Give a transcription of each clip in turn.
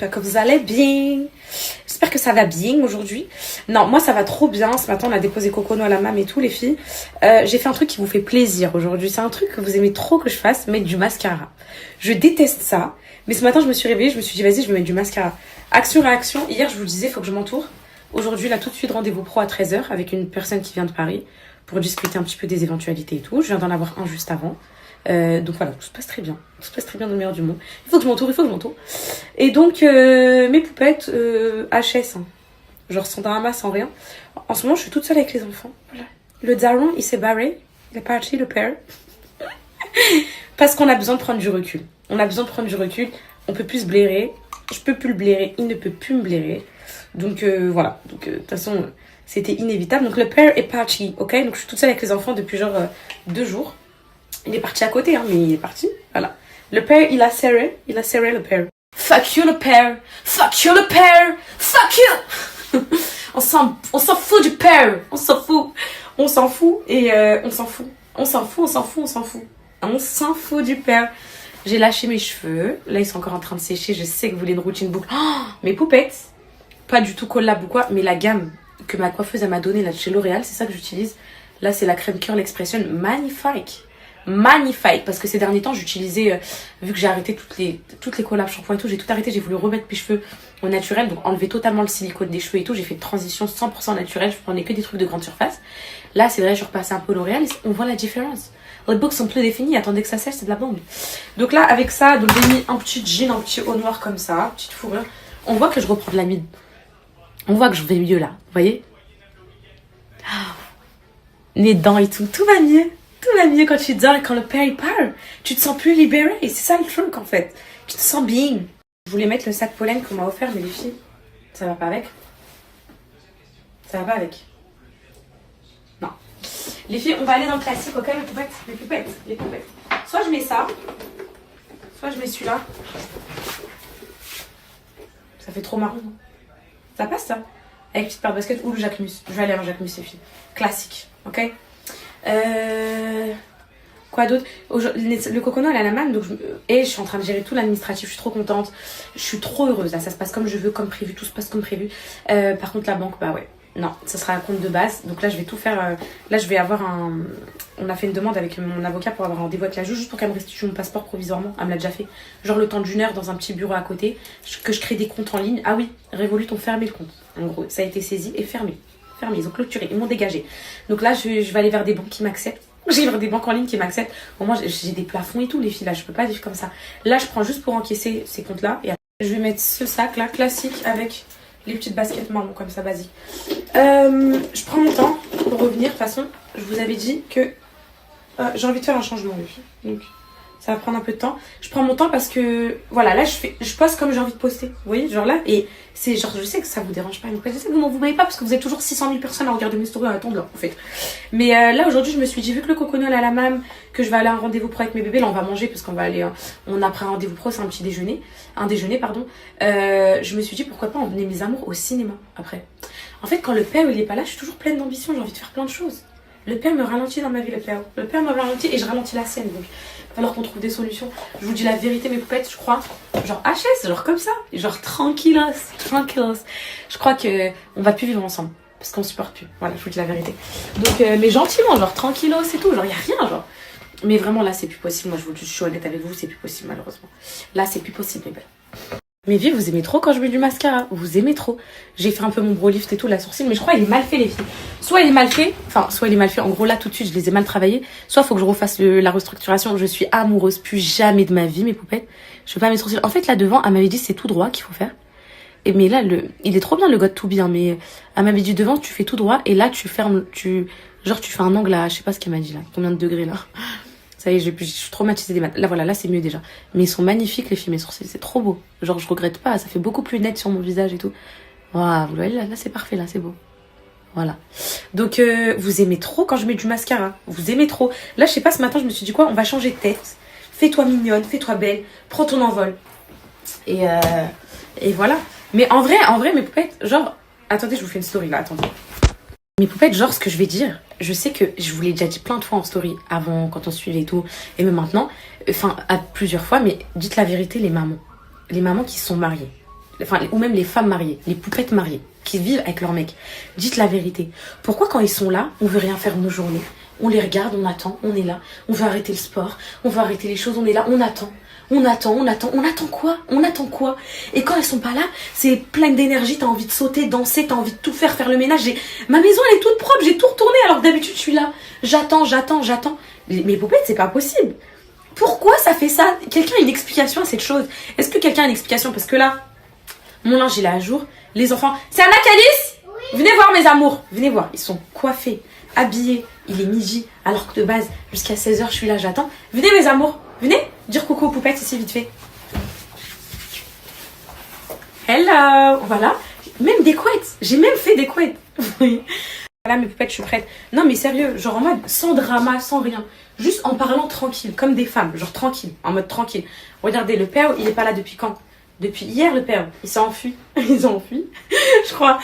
j'espère que vous allez bien. J'espère que ça va bien aujourd'hui. Non, moi ça va trop bien. Ce matin on a déposé Cocono à la mam et tout les filles. J'ai fait un truc qui vous fait plaisir aujourd'hui. C'est un truc que vous aimez trop que je fasse, mettre du mascara. Je déteste ça. Mais ce matin je me suis réveillée, je me suis dit vas-y je vais mettre du mascara. Action-réaction, hier je vous disais faut que je m'entoure. Aujourd'hui là tout de suite rendez-vous pro à 13h avec une personne qui vient de Paris pour discuter un petit peu des éventualités et tout. Je viens d'en avoir un juste avant. Donc voilà, tout se passe très bien. Tout se passe très bien dans le meilleur du monde. Il faut que je m'entoure. Et donc, mes poupettes, HS, hein. Genre sans drama, sans rien. En ce moment, je suis toute seule avec les enfants. Voilà. Le daron, il s'est barré. Il est parti, le père. Parce qu'on a besoin de prendre du recul. On peut plus se blairer. Je peux plus le blairer. Il ne peut plus me blairer. Donc voilà. Donc de toute façon, c'était inévitable. Donc le père est parti, ok. Donc je suis toute seule avec les enfants depuis genre 2 jours. Il est parti à côté, hein, mais il est parti. Voilà. Le père, il a serré le père. Fuck you le père. Fuck you le père. Fuck you. on s'en fout du père. On s'en fout et on s'en fout du père. J'ai lâché mes cheveux. Là, ils sont encore en train de sécher. Je sais que vous voulez une routine boucle. Oh, mes poupettes. Pas du tout collab ou quoi, mais la gamme que ma coiffeuse elle m'a donnée là de chez L'Oréal, c'est ça que j'utilise. Là, c'est la crème Curl Expression. Magnifique, parce que ces derniers temps j'utilisais vu que j'ai arrêté toutes les collabs shampoing et tout, j'ai tout arrêté, j'ai voulu remettre mes cheveux au naturel, donc enlever totalement le silicone des cheveux et tout. J'ai fait une transition 100% naturelle, je prenais que des trucs de grande surface. Là c'est vrai, je suis repassée un peu L'Oréal, on voit la différence, les boucles sont plus définies, attendez que ça sèche, c'est de la bombe. Donc là avec ça, donc j'ai mis un petit jean, un petit haut noir comme ça, petite fourrure. On voit que je reprends de la mine, on voit que je vais mieux là, vous voyez, les dents et tout va mieux. Tout va mieux quand tu dors et quand le père il parle. Tu te sens plus libérée. Et c'est ça le truc en fait. Tu te sens bien. Je voulais mettre le sac pollen qu'on m'a offert, mais les filles, ça va pas avec. Non. Les filles, on va aller dans le classique, ok, les poupettes. Soit je mets ça, soit je mets celui-là. Ça fait trop marron. Non, ça passe ça. Avec petite paire de basket ou le Jacquemus. Je vais aller en Jacquemus, les filles. Classique, ok. Quoi d'autre? Le Cocono elle a la mam, donc je suis en train de gérer tout l'administratif, je suis trop contente, je suis trop heureuse là, ça se passe comme je veux, comme prévu, tout se passe comme prévu. Par contre la banque, bah ouais, non, ça sera un compte de base, donc là je vais tout faire, là je vais avoir on a fait une demande avec mon avocat pour avoir un rendez-vous avec la juge juste pour qu'elle me restitue mon passeport provisoirement. Elle me l'a déjà fait, genre le temps d'1 heure dans un petit bureau à côté, que je crée des comptes en ligne. Ah oui, Revolut ont fermé le compte, en gros ça a été saisi et fermé, ils ont clôturé, ils m'ont dégagé. Donc là je vais aller vers des banques qui m'acceptent. J'ai vers des banques en ligne qui m'acceptent. Au moins j'ai des plafonds et tout les filles là, je peux pas vivre comme ça. Là je prends juste pour encaisser ces comptes là et après, je vais mettre ce sac là classique avec les petites baskets marron comme ça basique. Je prends mon temps pour revenir. De toute façon je vous avais dit que j'ai envie de faire un changement les filles. Donc ça va prendre un peu de temps. Je prends mon temps parce que voilà, là je poste comme j'ai envie de poster. Vous voyez, genre là, et c'est genre, je sais que ça vous dérange pas, je sais que vous m'en voulez pas parce que vous êtes toujours 600 000 personnes à regarder mes stories en attendant en fait. Mais là aujourd'hui je me suis dit, vu que le Cocono elle a la mam, que je vais aller à un rendez-vous pro avec mes bébés, là on va manger parce qu'on va aller, on a pris un rendez-vous pro, c'est un déjeuner pardon. Je me suis dit pourquoi pas emmener mes amours au cinéma après. En fait quand le père il est pas là, je suis toujours pleine d'ambition, j'ai envie de faire plein de choses. Le père me ralentit dans ma vie, le père me ralentit et je ralentis la scène. Donc il va falloir qu'on trouve des solutions. Je vous dis la vérité mes poupettes, je crois, genre HS, genre comme ça, genre tranquillos. Je crois que on va plus vivre ensemble parce qu'on supporte plus. Voilà, je vous dis la vérité. Donc mais gentiment, genre tranquillos et tout, genre y a rien genre. Mais vraiment là c'est plus possible, moi je vous dis, je suis honnête avec vous, c'est plus possible malheureusement. Là c'est plus possible mes belles. Mais vies, vous aimez trop quand je mets du mascara, vous aimez trop. J'ai fait un peu mon brow lift et tout, la sourcil, mais je crois qu'il est mal fait les filles. Soit il est mal fait, en gros là tout de suite je les ai mal travaillés, soit il faut que je refasse la restructuration. Je suis amoureuse, plus jamais de ma vie mes poupettes. Je fais pas mes sourcils. En fait là devant, elle m'avait dit c'est tout droit qu'il faut faire. Et mais là, il est trop bien le got to bien, mais elle m'avait dit devant tu fais tout droit et là tu fermes, tu fais un angle à, je sais pas ce qu'elle m'a dit là, combien de degrés là. Ça y est, je suis traumatisée des maths. Là, voilà, là, c'est mieux déjà. Mais ils sont magnifiques, les filles, mes sourcils. C'est trop beau. Genre, je regrette pas. Ça fait beaucoup plus net sur mon visage et tout. Waouh, vous voyez, là, c'est parfait, là, c'est beau. Voilà. Donc, vous aimez trop quand je mets du mascara. Vous aimez trop. Là, je sais pas, ce matin, je me suis dit quoi? On va changer de tête. Fais-toi mignonne, fais-toi belle. Prends ton envol. Et voilà. Mais en vrai, mes poupettes, genre... Attendez, je vous fais une story, là, attendez. Mes poupettes, genre, ce que je vais dire, je sais que je vous l'ai déjà dit plein de fois en story, avant, quand on suivait et tout, et même maintenant, enfin, à plusieurs fois, mais dites la vérité, les mamans qui se sont mariées, enfin, ou même les femmes mariées, les poupettes mariées, qui vivent avec leur mec, dites la vérité. Pourquoi quand ils sont là, on veut rien faire de nos journées? On les regarde, on attend, on est là. On veut arrêter le sport, on veut arrêter les choses, on est là, on attend. On attend quoi? On attend quoi? Et quand elles sont pas là, c'est pleine d'énergie, t'as envie de sauter, danser, t'as envie de tout faire, faire le ménage. Ma maison elle est toute propre, j'ai tout retourné alors que d'habitude je suis là. J'attends. Mes poupettes, c'est pas possible. Pourquoi ça fait ça? Quelqu'un a une explication à cette chose? Est-ce que quelqu'un a une explication? Parce que là, mon linge il est à jour. Les enfants, c'est Anna Calice? Oui. Venez voir mes amours, venez voir. Ils sont coiffés, habillés, il est midi, alors que de base, jusqu'à 16h je suis là, j'attends. Venez mes amours, venez dire coucou aux poupettes ici vite fait. Hello, voilà. Même des couettes, j'ai même fait des couettes. Voilà mes poupettes, je suis prête. Non mais sérieux, genre en mode sans drama, sans rien. Juste en parlant tranquille, comme des femmes, genre tranquille, en mode tranquille. Regardez, le père, il est pas là depuis quand? Depuis hier le père, il s'est enfui. Ils ont enfui, je crois.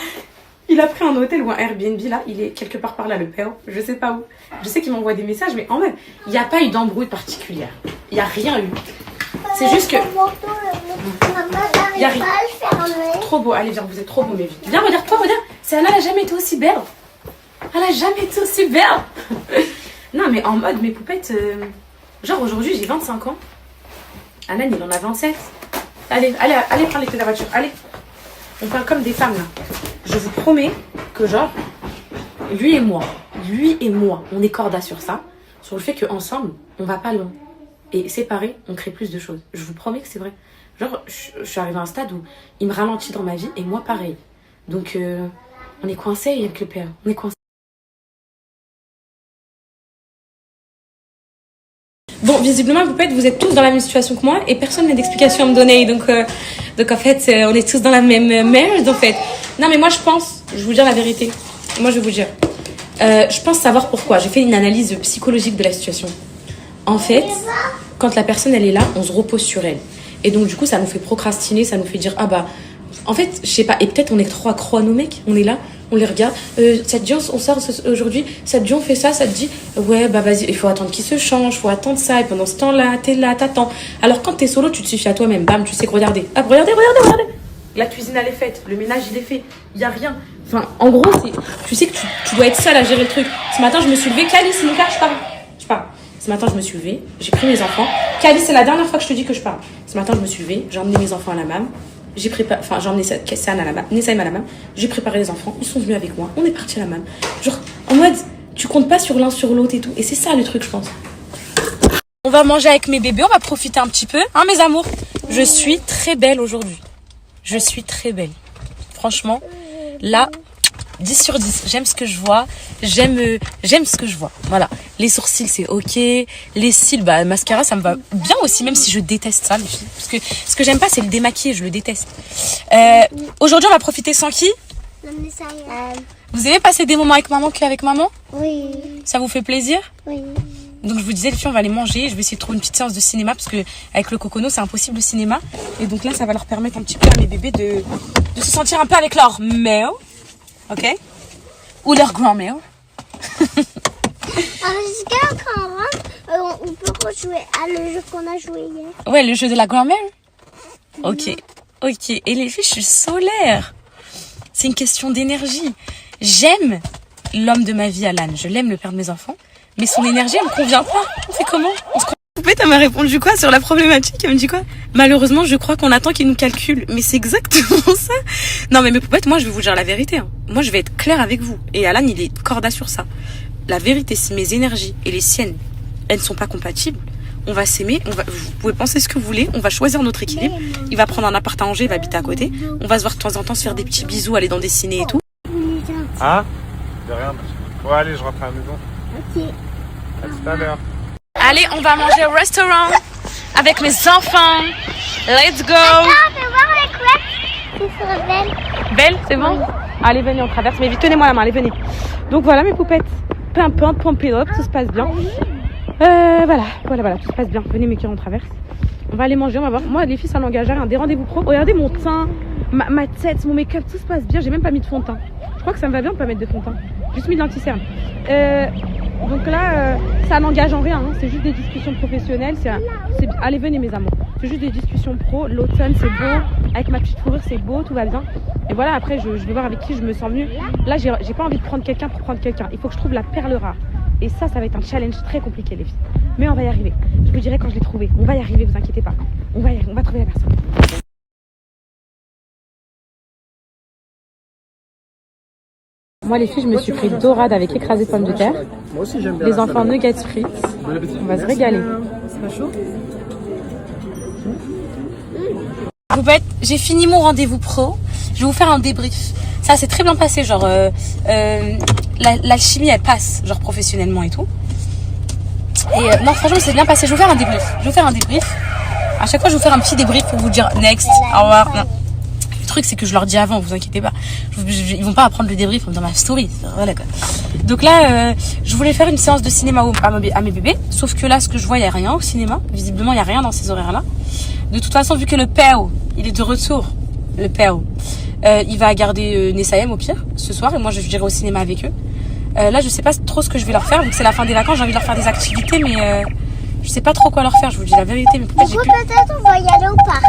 Il a pris un hôtel ou un Airbnb là, il est quelque part par là le père, je sais pas où. Je sais qu'il m'envoie des messages, mais en mode, il n'y a pas eu d'embrouille particulière. Il n'y a rien eu. C'est juste que... Il y a rien. Trop beau, allez viens, vous êtes trop beau mes vies. Viens, regarde-toi, regarde. C'est Anna, elle a jamais été aussi belle. Elle a jamais été aussi belle. Non mais en mode, mes poupettes... Genre aujourd'hui j'ai 25 ans. Anan il en a 27. Allez prendre les clés de la voiture, allez. On parle comme des femmes là. Je vous promets que genre, lui et moi, on est corda sur ça. Sur le fait qu'ensemble, on va pas loin. Et séparés, on crée plus de choses. Je vous promets que c'est vrai. Genre, je suis arrivée à un stade où il me ralentit dans ma vie et moi pareil. Donc, on est coincés avec le père. On est coincés. Bon, visiblement, vous êtes tous dans la même situation que moi et personne n'a d'explication à me donner. Donc en fait, on est tous dans la même merde, en fait. Non, mais moi, je vais vous dire la vérité. Moi, je vais vous dire. Je pense savoir pourquoi. J'ai fait une analyse psychologique de la situation. En fait, quand la personne, elle est là, on se repose sur elle. Et donc, du coup, ça nous fait procrastiner, ça nous fait dire, ah bah, en fait, je sais pas, et peut-être on est trop accro à nos mecs, on est là, on les regarde, ça te dit on sort aujourd'hui, ça te dit on fait ça, ça te dit ouais bah vas-y, il faut attendre qu'il se change, faut attendre ça, et pendant ce temps-là, t'es là, t'attends. Alors quand t'es solo, tu te suffis à toi-même, bam, tu sais que regardez, hop, regardez. La cuisine elle est faite, le ménage il est fait, il y a rien. Enfin, en gros, tu sais que tu dois être seule à gérer le truc. Ce matin, je me suis levée, Calice, mon cœur, je pars. Ce matin, je me suis levée, j'ai pris mes enfants. Calice, c'est la dernière fois que je te dis que je pars. Ce matin, je me suis levée, j'ai emmené mes enfants à la mam. J'ai emmené Kessan à la mam, Nessaim à la mam. J'ai préparé les enfants, ils sont venus avec moi. On est parti à la mam. Genre, en mode, tu comptes pas sur l'un sur l'autre et tout. Et c'est ça le truc, je pense. On va manger avec mes bébés, on va profiter un petit peu. Hein, mes amours? Je suis très belle aujourd'hui. Je suis très belle. Franchement, là, 10 sur 10. J'aime ce que je vois. J'aime ce que je vois. Voilà. Les sourcils, c'est ok. Les cils, bah, mascara, ça me va bien aussi, même si je déteste ça. Parce que ce que j'aime pas, c'est le démaquiller. Je le déteste. Aujourd'hui, on va profiter sans qui? Vous aimez passer des moments avec maman qu'avec maman? Oui. Ça vous fait plaisir? Oui. Donc je vous disais, les filles, on va aller manger. Je vais essayer de trouver une petite séance de cinéma parce que avec le cocono, c'est impossible le cinéma. Et donc là, ça va leur permettre un petit peu à mes bébés de se sentir un peu avec leur mère. Ok? Ou leur grand-mère. Est-ce que quand on rentre, on peut rejouer à le jeu qu'on a joué hier? Ouais, le jeu de la grand-mère. Ok. Et les filles, je suis solaire. C'est une question d'énergie. J'aime l'homme de ma vie, Alan. Je l'aime, le père de mes enfants. Mais son énergie, elle me convient pas. On fait comment? Elle m'a répondu quoi sur la problématique? Elle me dit quoi? Malheureusement, je crois qu'on attend qu'il nous calcule. Mais c'est exactement ça. Non, mais mes poupettes, moi, je vais vous dire la vérité. Hein. Moi, je vais être claire avec vous. Et Alan, il est corda sur ça. La vérité, si mes énergies et les siennes, elles ne sont pas compatibles, on va s'aimer. Vous pouvez penser ce que vous voulez. On va choisir notre équilibre. Il va prendre un appart à Angers, il va habiter à côté. On va se voir de temps en temps, se faire des petits bisous, aller dans des ciné et tout. Ah? De rien. Bon, allez, je rentre à la maison. Ok. À tout à l'heure. Allez, on va manger au restaurant avec mes enfants. Let's go. Attends, fais voir les couettes. C'est sur belle. Belle, c'est bon? Allez, venez, on traverse. Mais vite, tenez-moi la main, allez, venez. Donc voilà mes poupettes. Pimpante, pompélope, tout se passe bien. Voilà, tout se passe bien. Venez mes cœurs, on traverse. On va aller manger, on va voir. Moi, les filles, ça n'engage à rien. Des rendez-vous pro. Regardez mon teint, ma tête, mon make-up, tout se passe bien. J'ai même pas mis de fond de teint. Je crois que ça me va bien de pas mettre de fond de teint. Juste mis de l'anti-cerne. Donc là, ça n'engage en rien. Hein. C'est juste des discussions professionnelles. Allez, venez mes amours. C'est juste des discussions pro. L'automne, c'est beau. Avec ma petite fourrure, c'est beau. Tout va bien. Et voilà, après, je vais voir avec qui je me sens mieux. Là, j'ai pas envie de prendre quelqu'un pour prendre quelqu'un. Il faut que je trouve la perle rare. Et ça va être un challenge très compliqué, les filles. Mais on va y arriver. Je vous dirai quand je l'ai trouvé. On va y arriver, vous inquiétez pas. On va y arriver. On va trouver la personne. Moi les filles, je me suis pris dorade avec écrasé pomme de terre. Moi aussi j'aime bien. Les enfants nuggets frites. On va se régaler. C'est pas chaud? Poupette, j'ai fini mon rendez-vous pro. Je vais vous faire un débrief. Ça s'est très bien passé, genre l'alchimie elle passe, genre professionnellement et tout. Et non franchement c'est bien passé. Je vais vous faire un débrief. À chaque fois je vais vous faire un petit débrief pour vous dire next, au revoir. Non. Le truc c'est que je leur dis avant, vous inquiétez pas. Ils vont pas apprendre le débrief dans ma story. Voilà quoi. Donc là, je voulais faire une séance de cinéma à mes bébés. Sauf que là, ce que je vois, il n'y a rien au cinéma. Visiblement, il n'y a rien dans ces horaires-là. De toute façon, vu que le père, il est de retour, le père, il va garder Nessaïm au pire ce soir. Et moi, je dirai au cinéma avec eux. Là, je sais pas trop ce que je vais leur faire. Vu que c'est la fin des vacances, j'ai envie de leur faire des activités. Mais je sais pas trop quoi leur faire. Je vous dis la vérité. Mais Peut-être on va y aller au parc.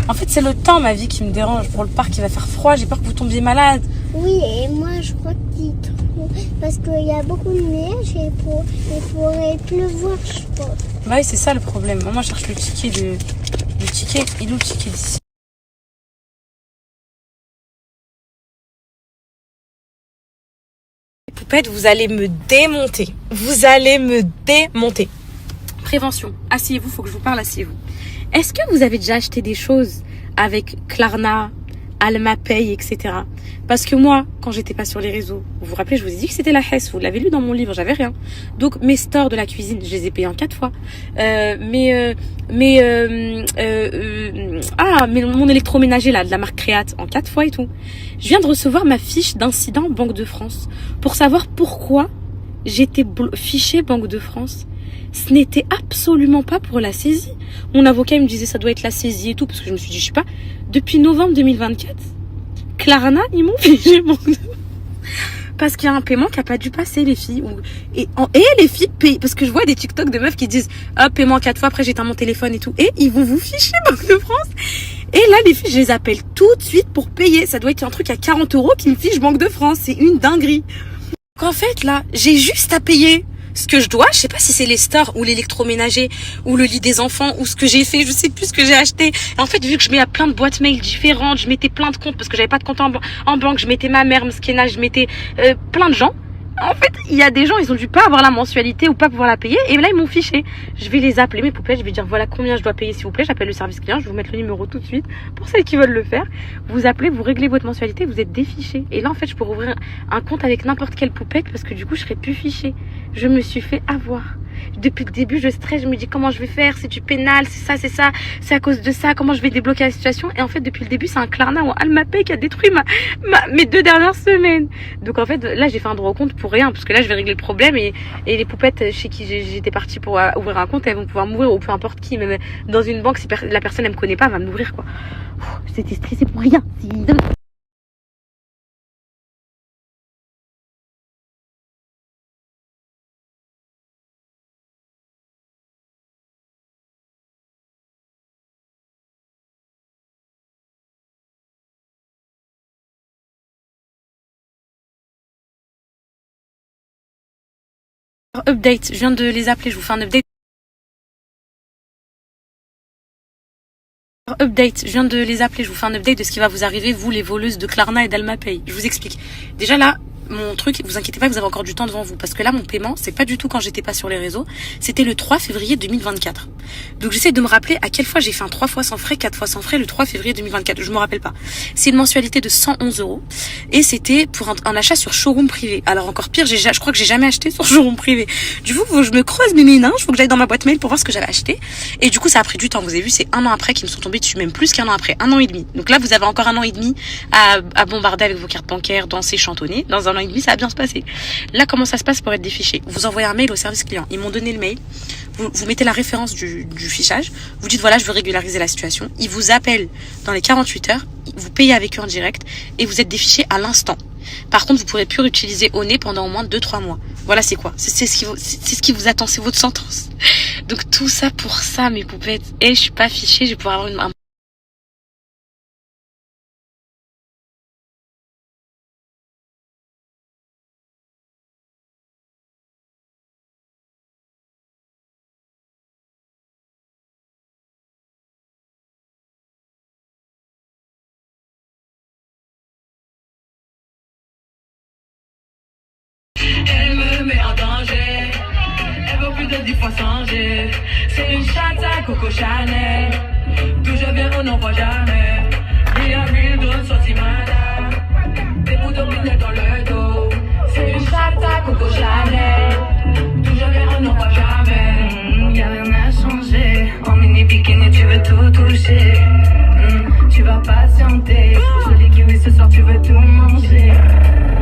En fait, c'est le temps, ma vie, qui me dérange. Pour le parc, il va faire froid. J'ai peur que vous tombiez malade. Oui, et moi je crois qu'il trouve parce qu'il y a beaucoup de neige et il pourrait pleuvoir, je pense. Bah oui, c'est ça le problème. Moi, je cherche le ticket le ticket. Il est où le ticket d'ici? Poupette, vous allez me démonter. Vous allez me démonter. Prévention. Asseyez-vous, faut que je vous parle, asseyez-vous. Est-ce que vous avez déjà acheté des choses avec Klarna, Almapay, etc. Parce que moi, quand j'étais pas sur les réseaux, vous vous rappelez, je vous ai dit que c'était la Hesse, vous l'avez lu dans mon livre, j'avais rien. Donc mes stores de la cuisine, je les ai payés en 4 fois. Mais mon électroménager là, de la marque Créate, en 4 fois et tout. Je viens de recevoir ma fiche d'incident Banque de France pour savoir pourquoi j'étais fichée Banque de France. Ce n'était absolument pas pour la saisie. Mon avocat il me disait ça doit être la saisie et tout, parce que je me suis dit, je sais pas, depuis novembre 2024, Klarna, ils m'ont fiché Banque de France. Parce qu'il y a un paiement qui n'a pas dû passer, les filles. Et les filles payent. Parce que je vois des TikTok de meufs qui disent ah, paiement 4 fois, après j'éteins mon téléphone et tout. Et ils vont vous ficher Banque de France. Et là, les filles, je les appelle tout de suite pour payer. Ça doit être un truc à 40 € qui me fiche Banque de France. C'est une dinguerie. Donc en fait, là, j'ai juste à payer ce que je dois. Je sais pas si c'est les stores ou l'électroménager ou le lit des enfants ou ce que j'ai fait. Je sais plus ce que j'ai acheté. Et en fait, vu que je mets à plein de boîtes mail différentes, je mettais plein de comptes parce que j'avais pas de compte en banque. Je mettais ma mère, Mskena, je mettais plein de gens. En fait, il y a des gens, ils ont dû pas avoir la mensualité ou pas pouvoir la payer. Et là, ils m'ont fiché. Je vais les appeler, mes poupées. Je vais dire, voilà combien je dois payer, s'il vous plaît. J'appelle le service client. Je vais vous mettre le numéro tout de suite. Pour celles qui veulent le faire, vous appelez, vous réglez votre mensualité, vous êtes défiché. Et là, en fait, je pourrais ouvrir un compte avec n'importe quelle poupette parce que du coup, je serais plus fichée. Je me suis fait avoir. Depuis le début, je stresse. Je me dis, comment je vais faire? C'est du pénal, c'est ça. C'est à cause de ça. Comment je vais débloquer la situation? Et en fait, depuis le début, c'est un Klarna ou un Almapay qui a détruit mes 2 dernières semaines. Donc, en fait, là, j'ai fait un droit au compte pour rien. Parce que là, je vais régler le problème. Et les poupettes chez qui j'étais partie pour ouvrir un compte, elles vont pouvoir m'ouvrir ou peu importe qui. Même dans une banque, si la personne, elle me connaît pas, elle va m'ouvrir, quoi. J'étais stressée pour rien. Update, je viens de les appeler, je vous fais un update. Je viens de les appeler, je vous fais un update de ce qui va vous arriver, vous les voleuses de Klarna et d'Almapay. Je vous explique. Déjà là, mon truc, vous inquiétez pas, vous avez encore du temps devant vous. Parce que là, mon paiement, c'est pas du tout quand j'étais pas sur les réseaux. C'était le 3 février 2024. Donc j'essaie de me rappeler à quelle fois j'ai fait un 3 fois sans frais, 4 fois sans frais le 3 février 2024. Je me rappelle pas. C'est une mensualité de 111 €. Et c'était pour un achat sur showroom privé. Alors encore pire, je crois que j'ai jamais acheté sur showroom privé. Du coup, je me creuse mes méninges, faut que j'aille dans ma boîte mail pour voir ce que j'avais acheté. Et du coup, ça a pris du temps. Vous avez vu, c'est 1 an après qu'ils me sont tombés dessus, même plus qu'1 an après. 1 an et demi. Donc là, vous avez encore 1 an et demi à bombarder avec vos cartes bancaires, danser, chantonner. Dans 1 an et demi, ça va bien se passer. Là, comment ça se passe pour être défiché? Vous envoyez un mail au service client. Ils m'ont donné le mail. Vous mettez la référence du fichage. Vous dites, voilà, je veux régulariser la situation. Ils vous appellent dans les 48 heures. Vous payez avec eux en direct et vous êtes défiché à l'instant. Par contre, vous pourrez plus réutiliser au nez pendant au moins 2-3 mois. Voilà, c'est quoi? C'est ce qui vous attend, c'est votre sentence. Donc tout ça pour ça, mes poupettes. Et je suis pas fichée, je vais pouvoir avoir un... Elle me met en danger. Elle vaut plus de 10 fois changer. C'est une chatte à Coco Chanel. D'où je viens, on n'en voit jamais. Il y a mille d'autres sentiments. Des bouts de billets dans le dos. C'est une chatte à Coco Chanel. D'où je viens, on n'en voit jamais. Y a rien à changer. En mini bikini, tu veux tout toucher. Tu vas patienter. Joli kiwi ce soir, tu veux tout manger.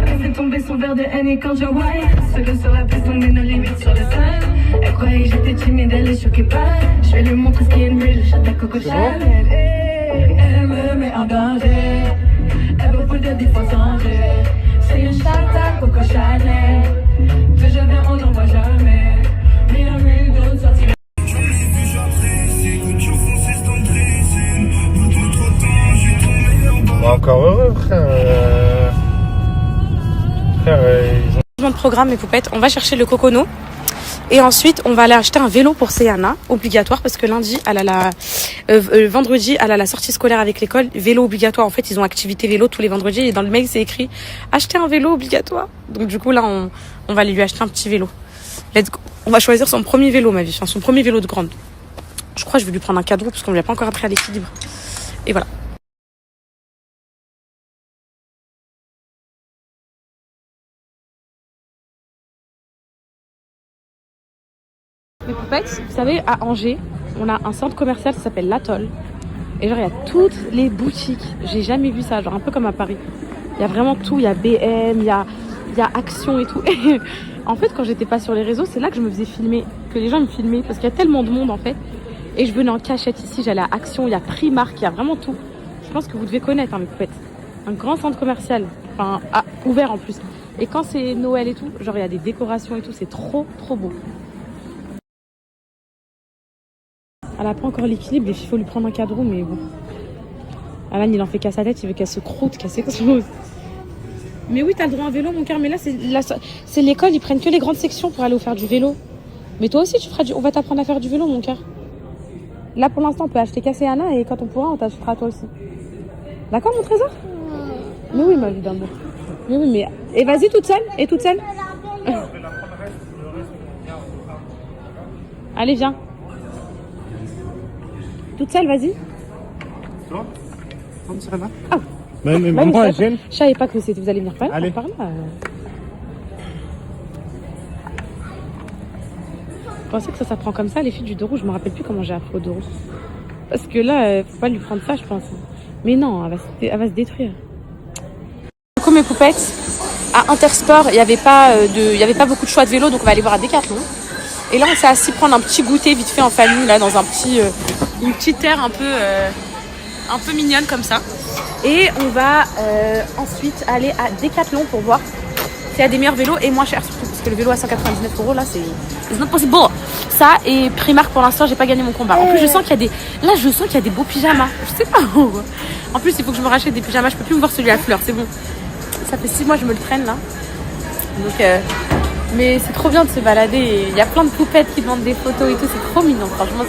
Elle fait tomber son verre de haine et quand je whine, seul sur la piste, on est nos limites sur le sol. Elle croyait que j'étais timide, elle est choquée pas. Je vais lui montrer ce qui est mieux, je chante la Coco Chanel. Elle me met en danger. Elle veut plus de 10 fois changer. C'est une chatte à Coco Chanel. Que je viens, on n'en voit jamais. Mais il y a mille d'autres sorties. Encore heureux, frère. De programme, mes poupettes, on va chercher le cocono et ensuite on va aller acheter un vélo pour Céana, obligatoire, parce que lundi elle a vendredi elle a la sortie scolaire avec l'école, vélo obligatoire. En fait ils ont activité vélo tous les vendredis et dans le mail c'est écrit acheter un vélo obligatoire. Donc du coup là on va aller lui acheter un petit vélo. Let's go. On va choisir son premier vélo, ma vie, enfin, son premier vélo de grande. Je crois que je vais lui prendre un cadeau parce qu'on lui a pas encore appris à l'équilibre. Et voilà. Mes poupettes, vous savez, à Angers, on a un centre commercial qui s'appelle l'Atoll. Et genre, il y a toutes les boutiques. J'ai jamais vu ça, genre un peu comme à Paris. Il y a vraiment tout, il y a BM, il y a Action et tout. Et en fait, quand j'étais pas sur les réseaux, c'est là que je me faisais filmer, que les gens me filmaient, parce qu'il y a tellement de monde en fait. Et je venais en cachette ici, j'allais à Action, il y a Primark, il y a vraiment tout. Je pense que vous devez connaître, hein, mes poupettes. Un grand centre commercial, enfin ouvert en plus. Et quand c'est Noël et tout, genre il y a des décorations et tout, c'est trop trop beau. Elle a pas encore l'équilibre, il faut lui prendre un cadre, mais bon. Alan, il en fait qu'à sa tête, il veut qu'elle se croûte, qu'elle s'explose. Mais oui, t'as le droit à un vélo, mon cœur, mais là, c'est l'école, ils prennent que les grandes sections pour aller faire du vélo. Mais toi aussi, on va t'apprendre à faire du vélo, mon cœur. Là, pour l'instant, on peut acheter qu'à Céana et quand on pourra, on t'achètera toi aussi. D'accord, mon trésor? Mais oui, ma vie d'amour. Mais oui, mais... Et vas-y, toute seule? Et toute seule? Allez, viens. Toute seule, vas-y. Toi? Ah. Mais Bah, moi, j'aime. Je savais pas que vous alliez venir par là. Allez. Par là. Je pensais que ça prend comme ça, les filles du 2 roues. Je me rappelle plus comment j'ai appris au 2 roues. Parce que là, faut pas lui prendre ça, je pense. Mais non, elle va se détruire. Du coup, mes poupettes, à Intersport, il y avait pas beaucoup de choix de vélo, donc on va aller voir à Decathlon. Et là, on s'est assis prendre un petit goûter vite fait en famille, là, dans une petite terre un peu mignonne comme ça. Et on va ensuite aller à Decathlon pour voir s'il y a des meilleurs vélos et moins chers surtout, parce que le vélo à 199 €, là, c'est it's not possible. Ça et Primark, pour l'instant, j'ai pas gagné mon combat. En plus, je sens qu'il y a des beaux pyjamas. Je sais pas où. En plus, il faut que je me rachète des pyjamas. Je peux plus me voir celui à fleurs, c'est bon. Ça fait 6 mois que je me le traîne là. Donc, mais c'est trop bien de se balader. Il y a plein de poupettes qui demandent des photos et tout. C'est trop mignon. Franchement,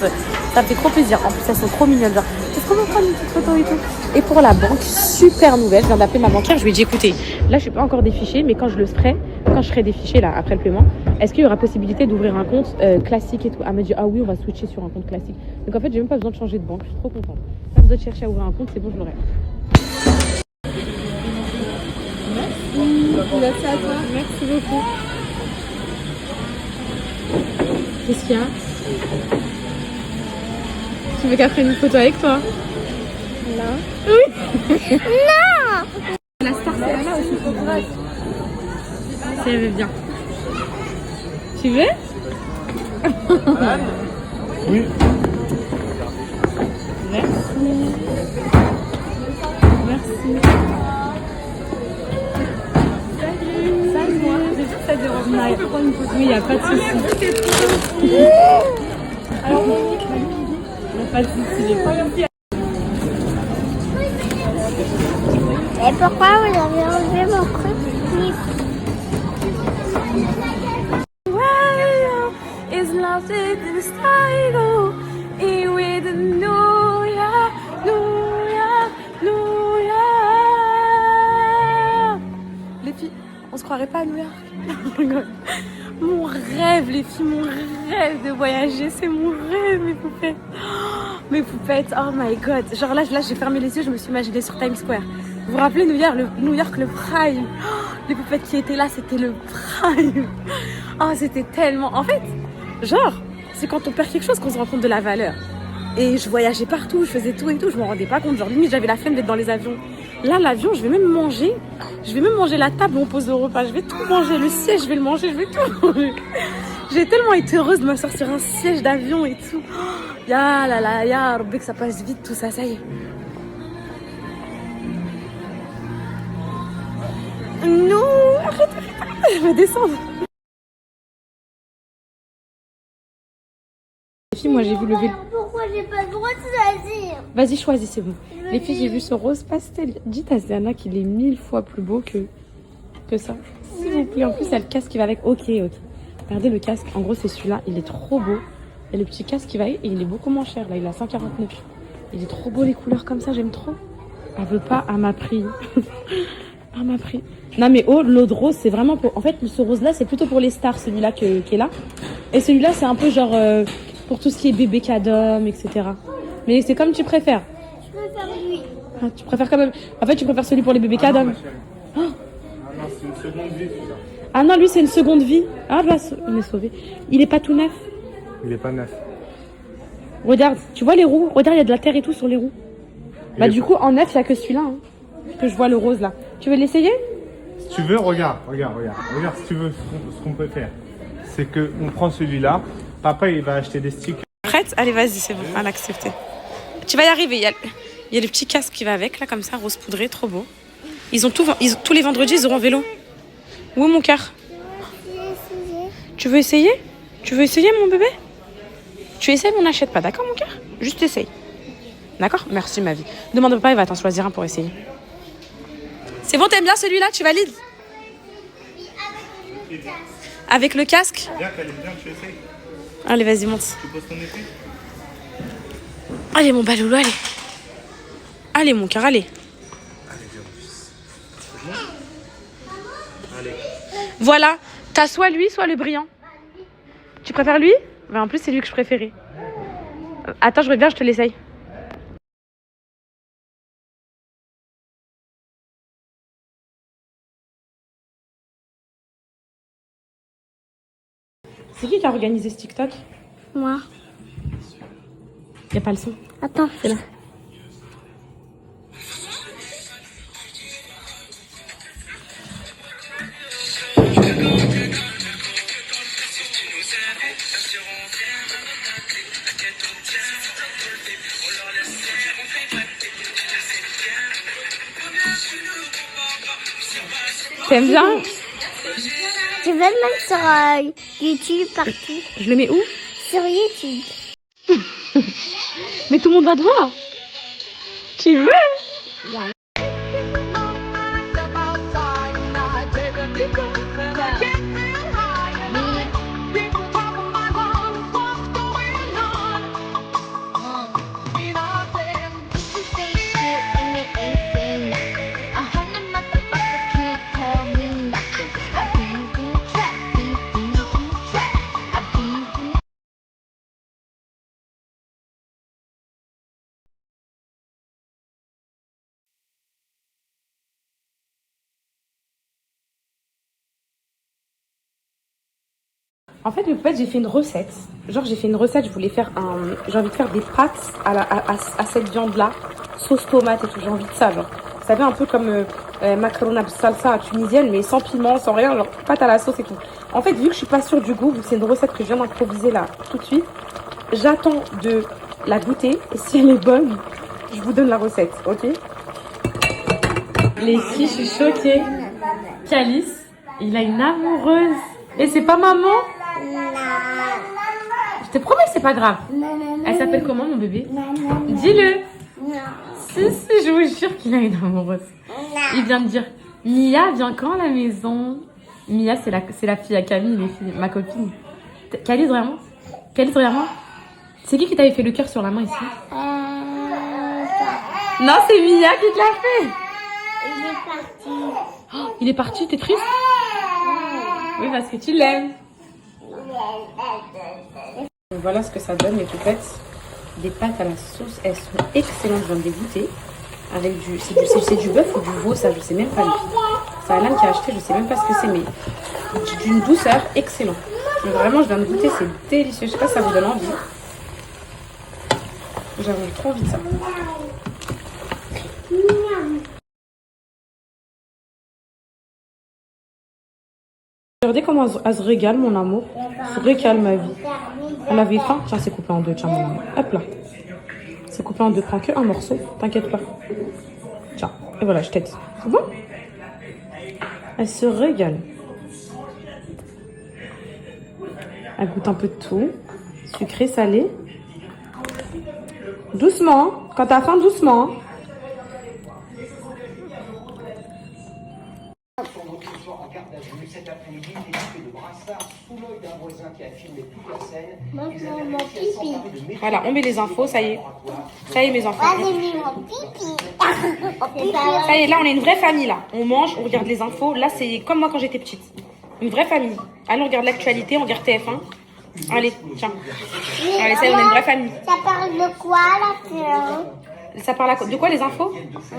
ça me fait trop plaisir. En plus, elles sont trop mignonnes. Genre, est-ce qu'on va prendre une petite photo et tout? Et pour la banque, super nouvelle. Je viens d'appeler ma banquière. Je lui ai dit, écoutez, là, je suis pas encore défichée, mais quand je serai défichée là après le paiement, est-ce qu'il y aura possibilité d'ouvrir un compte classique et tout? Elle m'a dit, ah oui, on va switcher sur un compte classique. Donc en fait, j'ai même pas besoin de changer de banque. Je suis trop contente. Pas besoin de chercher à ouvrir un compte, c'est bon, je l'aurai. Merci à toi. Merci beaucoup. Qu'est-ce qu'il y a? Tu veux qu'elle prenne une photo avec toi? Non. Oui. Non. La star c'est là aussi pour toi. Si elle veut bien. Tu veux? Oui. Merci. Merci. Oui, il n'y a pas de souci. Pas de souci. Et pourquoi vous avez enlevé mon truc? Is lost in the sky, and with New York, New York, New York. Les filles, on se croirait pas à New York. Mon rêve, les filles, mon rêve de voyager, c'est mon rêve, mes poupettes. Mes poupettes, oh my god. Genre là j'ai fermé les yeux, je me suis imaginée sur Times Square. Vous vous rappelez New York, le prime. Les poupettes qui étaient là, c'était le prime. Oh, c'était tellement... En fait, genre, c'est quand on perd quelque chose qu'on se rend compte de la valeur. Et je voyageais partout, je faisais tout et tout, je m'en rendais pas compte. Genre, limite, j'avais la flemme d'être dans les avions. Là, l'avion, je vais même manger la table où on pose le repas. Je vais tout manger, le siège, je vais le manger, je vais tout manger. J'ai tellement été heureuse de m'asseoir sur un siège d'avion et tout. Ya là là, ya Rabbi, que ça passe vite, tout ça, ça y est. Non, arrête, je vais descendre. Les filles, moi j'ai vu le vélo. Pourquoi j'ai pas le droit de choisir? Vas-y, choisis, c'est bon. Les filles, j'ai vu ce rose pastel. Dites à Zana qu'il est 1000 fois plus beau que ça. S'il vous plaît, en plus, il y a le casque qui va avec. Ok. Regardez le casque. En gros, c'est celui-là. Il est trop beau. Il y a le petit casque qui va et il est beaucoup moins cher. Là, il est à 149. Il est trop beau, les couleurs comme ça, j'aime trop. Elle veut pas, elle m'a pris. Elle m'a pris. Non, mais l'eau de rose, c'est vraiment pour. En fait, ce rose-là, c'est plutôt pour les stars, celui-là qui est là. Et celui-là, c'est un peu genre pour tout ce qui est bébé cadom, etc. Mais c'est comme tu préfères. Je préfère lui. Ah, tu préfères quand même. En fait, tu préfères celui pour les bébés cadom. Ah non, c'est une seconde vie, celui-là. Ah non, lui, c'est une seconde vie. Ah, bah, il est sauvé. Il est pas tout neuf. Il est pas neuf. Regarde, tu vois les roues? Regarde, il y a de la terre et tout sur les roues. Bah, du coup, en neuf, il n'y a que celui-là. Hein, que je vois le rose là. Tu veux l'essayer? Si tu veux, regarde, si tu veux, ce qu'on peut faire, c'est qu'on prend celui-là. Papa, il va acheter des sticks. Prête? Allez, vas-y, c'est bon, elle a accepté. Tu vas y arriver. Il y a le petit casque qui va avec, là, comme ça, rose poudré, trop beau. Tous les vendredis, ils auront vélo. Où est mon cœur? Tu veux essayer? Tu veux essayer, mon bébé? Tu essayes, mais on n'achète pas, d'accord, mon cœur? Juste essaye. D'accord? Merci, ma vie. Demande au papa, il va t'en choisir un pour essayer. C'est bon, t'aimes bien celui-là? Tu valides? Avec le casque? Bien, qu'elle aime bien, tu essayes. Allez, vas-y, monte. Tu poses ton épée. Allez, mon baloulou, allez. Allez, mon cœur, allez. Allez. Voilà, t'as soit lui, soit le brillant. Tu préfères lui? Ben, en plus, c'est lui que je préférais. Attends, je reviens, je te l'essaye. C'est qui a organisé ce TikTok? Moi. Y a pas le son. Attends. C'est là. T'aimes bien? Je vais le mettre sur YouTube partout. Je le mets où? Sur YouTube. Mais tout le monde va te voir. Tu veux? En fait, j'ai fait une recette. Genre, j'ai fait une recette, je voulais faire j'ai envie de faire des pâtes à cette viande-là, sauce tomate et tout, j'ai envie de ça, genre. Vous savez, un peu comme macarona salsa tunisienne, mais sans piment, sans rien, genre pâte à la sauce et tout. En fait, vu que je suis pas sûre du goût, vu que c'est une recette que je viens d'improviser là, tout de suite, j'attends de la goûter, et si elle est bonne, je vous donne la recette, ok? Les filles, je suis choquée. Calice, il a une amoureuse. Et c'est pas maman? Non. Je te promets que c'est pas grave. Elle s'appelle comment mon bébé? Dis-le. Non. Si, je vous jure qu'il a une amoureuse. Il vient de dire, Mia vient quand à la maison? Mia, c'est la fille à Camille, ma copine. Calice vraiment? Calice vraiment? C'est qui t'avait fait le cœur sur la main ici? Non, c'est Mia qui te l'a fait. Il est parti. Oh, il est parti, t'es triste? Oui, parce que tu l'aimes. Voilà ce que ça donne, les poupettes. Des pâtes à la sauce, elles sont excellentes, je viens de les goûter. Avec c'est du bœuf ou du veau, ça je sais même pas. C'est Alan qui a acheté, je sais même pas ce que c'est, mais d'une douceur excellente. Mais vraiment, je viens de goûter, c'est délicieux. Je sais pas si ça vous donne envie. J'avais trop envie de ça. Regardez comment elle se régale, mon amour. Elle se régale, ma vie. On avait faim. Tiens, c'est coupé en deux, tiens, mon amour. Hop là. C'est coupé en deux. Prends que un morceau. T'inquiète pas. Tiens. Et voilà, je t'aide. C'est bon? Elle se régale. Elle goûte un peu de tout. Sucré, salé. Doucement. Quand t'as faim, doucement. Mon pipi. Voilà, on met les infos, ça y est. Ça y est, mes enfants. J'ai mis mon pipi. Ça y est, là, on est une vraie famille, là. On mange, on regarde les infos. Là, c'est comme moi quand j'étais petite. Une vraie famille. Allez, on regarde l'actualité, on regarde TF1. Allez, tiens. Allez, ça y est, on est une vraie famille. Ça parle de quoi, la fin? Ça parle de quoi, les infos?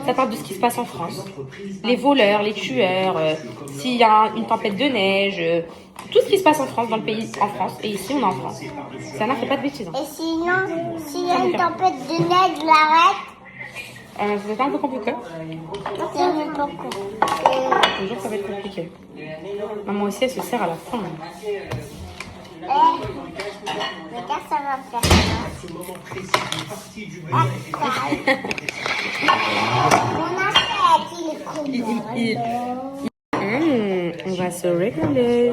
Ça parle de ce qui se passe en France. Les voleurs, les tueurs, s'il y a une tempête de neige, tout ce qui se passe en France, dans le pays, en France. Et ici, on est en France. Ça n'a fait pas de bêtises. Et sinon, s'il y a une tempête de neige, je l'arrête. C'est un peu compliqué. C'est un peu compliqué. Toujours, ça va être compliqué. Maman aussi, elle se sert à la fin. Regarde, ça va faire ça. Mon assiette, il est On va se régaler.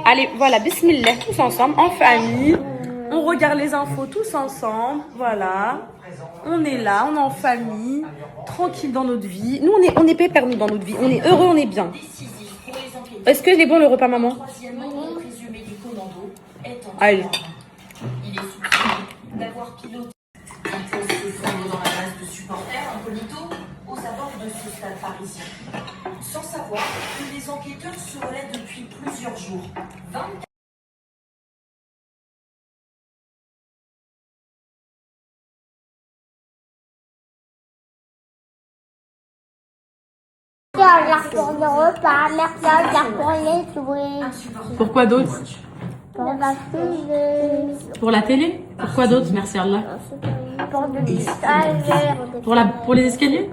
Allez, voilà, bismillah, tous ensemble, en famille. On regarde les infos tous ensemble. Voilà. On est là, on est en famille, tranquille dans notre vie. Nous, on est pépère, nous, dans notre vie. On est heureux, on est bien. Est-ce que c'est bon le repas, maman? Allez. Il est soupçonné d'avoir piloté un poste dans la base de supporters incognito aux abords de ce stade parisien. Sans savoir que les enquêteurs se relaient depuis plusieurs jours. 24pour le repas, merci pour les jouets. Pourquoi d'autres? Pour la télé. Pour la télé? Pourquoi d'autres? Merci Allah. Pour les escaliers. Pour les escaliers?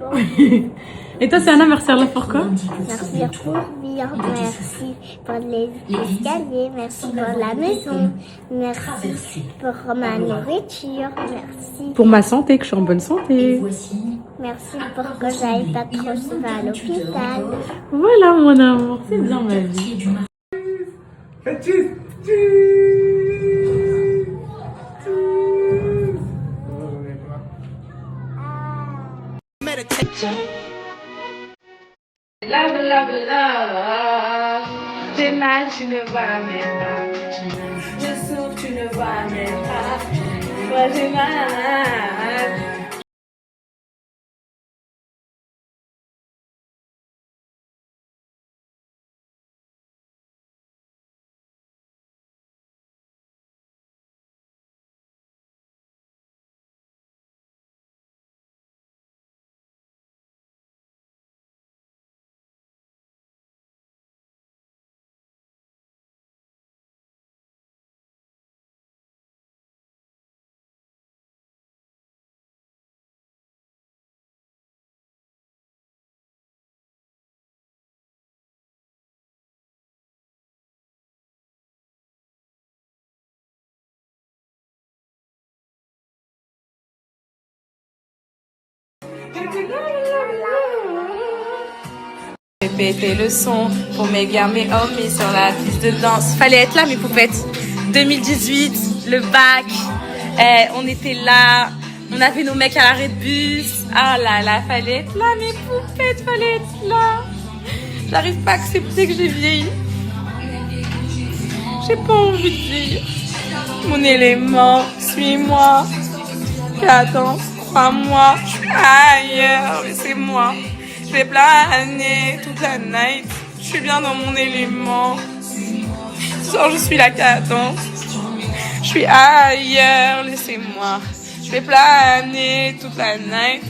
Et toi, c'est Anna, merci Allah, pourquoi? Merci pour bien, merci pour les escaliers, merci pour la maison, merci pour ma nourriture, merci. Pour ma santé, que je suis en bonne santé. Merci pour que j'aille pas trop souvent à l'hôpital. Voilà, mon amour, c'est bien ma vie. Faites cheese. Love, love, love. T'es mal, tu ne vois même pas. Je souffre, tu ne vois même pas. Moi, j'ai mal. péter le son. Pour mes gars, mes homies sur la piste de danse. Fallait être là, mes poupettes. 2018, le bac. On était là. On avait nos mecs à l'arrêt de bus. Ah là là, fallait être là, mes poupettes, fallait être là. J'arrive pas à accepter que j'ai vieilli. J'ai pas envie de vieillir. Mon élément, suis-moi. Cadence, crois-moi. Je suis ailleurs, laissez-moi. Je vais planer toute la night. Je suis bien dans mon élément. Ce soir, je suis la cadence. Je suis ailleurs, laissez-moi. Je vais planer toute la night.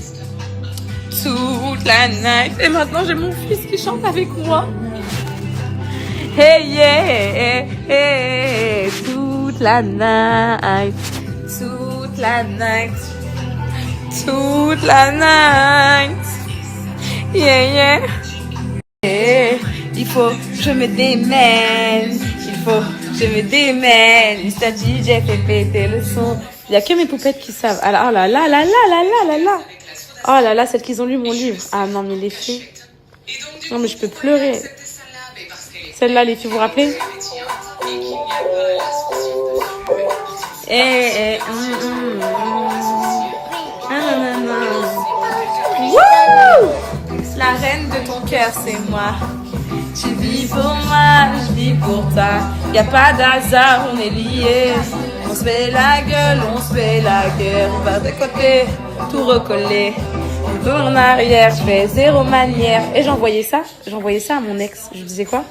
Toute la night. Et maintenant, j'ai mon fils qui chante avec moi. Hey yeah, hey, toute la night. Toute la night. Toute la night. Yeah, yeah. Yeah. Il faut que je me démène. Il faut que je me démène. Mr. DJ fait péter le son. Il n'y a que mes poupettes qui savent. Ah là là là là là là là là. Oh là là, celles qui ont lu mon livre. Ah non, mais les filles. Non, mais je peux pleurer. Celle-là, les filles, vous vous rappelez? Eh, Wouh! La reine de ton cœur, c'est moi. Tu vis pour moi, je vis pour toi. Y a pas d'hasard, on est liés. On se fait la gueule, on se fait la guerre. On va de côté, tout recoller. On tourne en arrière, je fais zéro manière. Et j'envoyais ça à mon ex. Je lui disais quoi?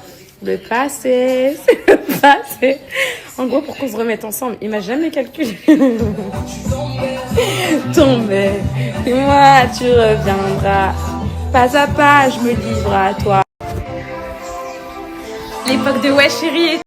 Le passé, c'est le passé. En gros, pour qu'on se remette ensemble, il m'a jamais calculé. Tombé, et moi tu reviendras. Pas à pas, je me livre à toi. L'époque de ouais chérie.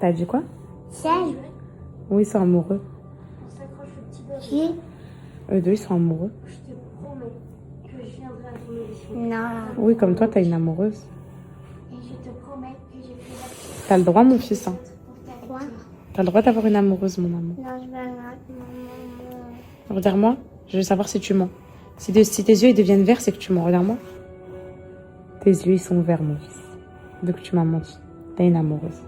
T'as dit quoi? Sérieux? Oui, ils sont amoureux. Qui? Eux deux, ils sont amoureux. Non. Oui, comme toi, t'as une amoureuse. Et je te promets que je fais T'as le droit, mon fils. Hein. quoi? T'as le droit d'avoir une amoureuse, mon amour. Non, je vais Regarde-moi, je veux savoir si tu mens. Si tes yeux ils deviennent verts, c'est que tu mens. Regarde-moi. Tes yeux, ils sont verts, mon fils. Donc tu m'as menti. T'as une amoureuse.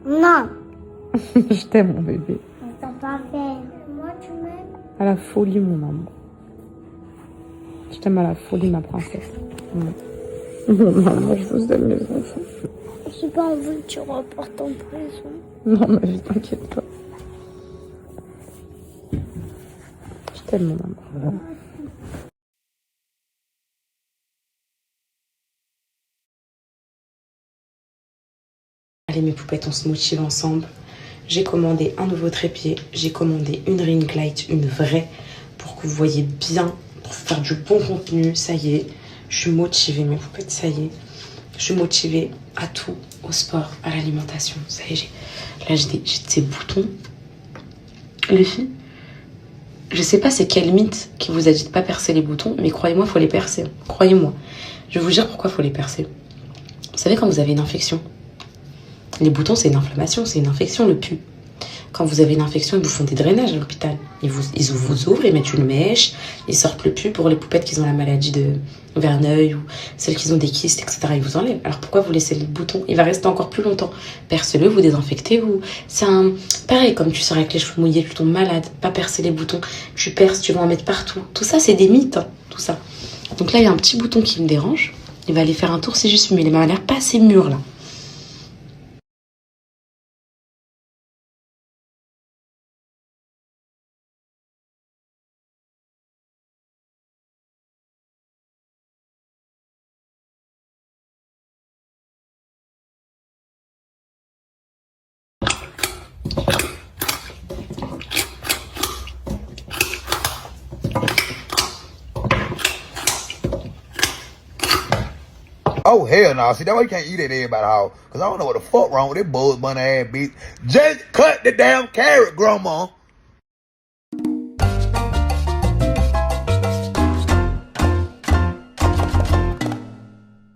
Non. Je t'aime, mon bébé. On t'a pas fait. Moi, tu m'aimes? À la folie, mon amour. Je t'aime à la folie, ma princesse. Mon amour, je vous aime, les enfants. J'ai pas envie que tu reportes en prison. Non, ma vie, t'inquiète pas. Je t'aime, mon amour. Allez, mes poupettes, on se motive ensemble. J'ai commandé un nouveau trépied. J'ai commandé une ring light, une vraie, pour que vous voyez bien, pour faire du bon contenu. Ça y est, je suis motivée, mes poupettes, ça y est. Je suis motivée à tout, au sport, à l'alimentation. Ça y est, là, j'ai ces boutons. Les filles, je sais pas c'est quel mythe qui vous a dit de pas percer les boutons, mais croyez-moi, il faut les percer. Croyez-moi. Je vais vous dire pourquoi il faut les percer. Vous savez, quand vous avez une infection, les boutons, c'est une inflammation, c'est une infection, le pus. Quand vous avez une infection, ils vous font des drainages à l'hôpital. Ils vous ouvrent, ils mettent une mèche, ils sortent le pus pour les poupettes qui ont la maladie de Verneuil ou celles qui ont des kystes, etc. Ils vous enlèvent. Alors pourquoi vous laissez le bouton? Il va rester encore plus longtemps. Percez-le, vous désinfectez, vous. C'est pareil, comme tu sors avec les cheveux mouillés, tu tombes malade. Pas percer les boutons. Tu perces, tu vas en mettre partout. Tout ça, c'est des mythes, hein, tout ça. Donc là, il y a un petit bouton qui me dérange. Il va aller faire un tour, c'est juste, mais il m'a l'air pas assez mûr là. Oh, hell no. See, that's why you can't eat at everybody's house. Because I don't know what the fuck wrong with this Bugs Bunny ass bitch. Just cut the damn carrot, grandma.